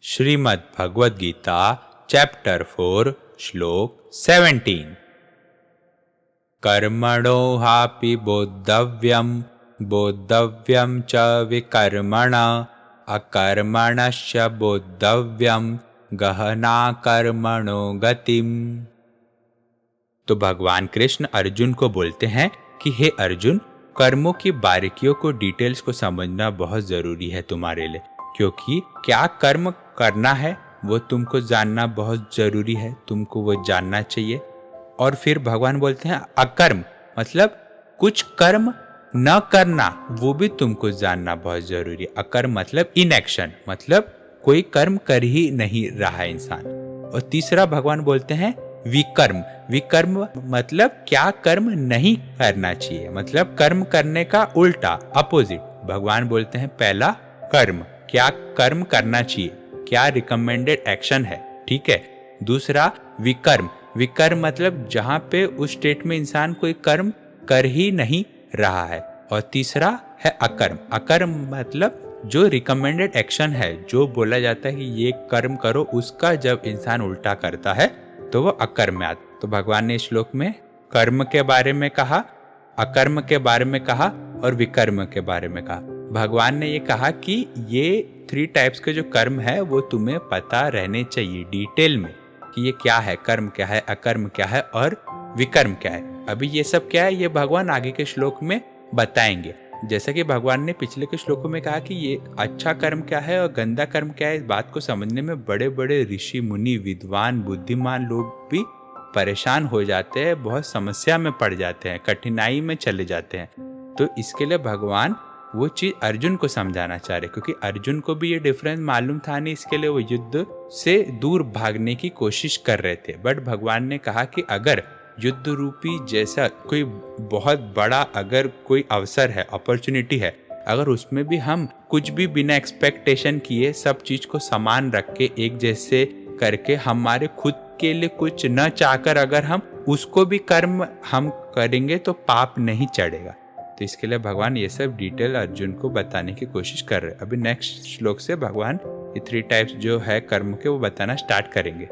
Shrimad Bhagavad Gita chapter 4 श्लोक 17। कर्मणो हापि बोद्धव्यं बोद्धव्यं च विकर्मणा अकर्मणस्य बोद्धव्यं गहना कर्मणो गतिम। तो भगवान कृष्ण अर्जुन को बोलते हैं कि हे अर्जुन, कर्मों की बारीकियों को, डिटेल्स को समझना बहुत जरूरी है तुम्हारे लिए, क्योंकि क्या कर्म करना है वो तुमको जानना बहुत जरूरी है, तुमको वो जानना चाहिए। और फिर भगवान बोलते हैं अकर्म मतलब कुछ कर्म न करना, वो भी तुमको जानना बहुत जरूरी है। अकर्म मतलब इनएक्शन, मतलब कोई कर्म कर ही नहीं रहा है इंसान। और तीसरा भगवान बोलते हैं विकर्म। विकर्म मतलब क्या कर्म नहीं करना चाहिए, मतलब कर्म करने का उल्टा, अपोजिट। भगवान बोलते हैं पहला कर्म, क्या कर्म करना चाहिए, क्या रिकमेंडेड एक्शन है, ठीक है। दूसरा विकर्म। विकर्म मतलब जहां पे उस स्टेट में इंसान कोई कर्म कर ही नहीं रहा है। और तीसरा है अकर्म। अकर्म मतलब जो रिकमेंडेड एक्शन है, जो बोला जाता है कि ये कर्म करो, उसका जब इंसान उल्टा करता है तो वो अकर्म में आता। तो भगवान ने इस श्लोक में कर्म के बारे में कहा, अकर्म के बारे में कहा और विकर्म के बारे में कहा। भगवान ने ये कहा कि ये 3 टाइप्स के जो कर्म है वो तुम्हें पता रहने चाहिए डिटेल में, कि ये क्या है, कर्म क्या है, अकर्म क्या है और विकर्म क्या है। अभी ये सब क्या है ये भगवान आगे के श्लोक में बताएंगे। जैसा कि भगवान ने पिछले के श्लोकों में कहा कि ये अच्छा कर्म क्या है और गंदा कर्म क्या है, इस बात को समझने में बड़े बड़े ऋषि मुनि, विद्वान, बुद्धिमान लोग भी परेशान हो जाते हैं, बहुत समस्या में पड़ जाते हैं, कठिनाई में चले जाते हैं। तो इसके लिए भगवान वो चीज अर्जुन को समझाना चाह रहे, क्योंकि अर्जुन को भी ये डिफरेंस मालूम था नहीं, इसके लिए वो युद्ध से दूर भागने की कोशिश कर रहे थे। बट भगवान ने कहा कि अगर युद्ध रूपी जैसा कोई बहुत बड़ा अगर कोई अवसर है, अपॉर्चुनिटी है, अगर उसमें भी हम कुछ भी बिना एक्सपेक्टेशन किए सब चीज को समान रख के एक जैसे करके हमारे खुद के लिए कुछ न चाहकर अगर हम उसको भी कर्म हम करेंगे तो पाप नहीं चढ़ेगा। तो इसके लिए भगवान ये सब डिटेल अर्जुन को बताने की कोशिश कर रहे हैं। अभी नेक्स्ट श्लोक से भगवान ये 3 टाइप्स जो है कर्म के वो बताना स्टार्ट करेंगे।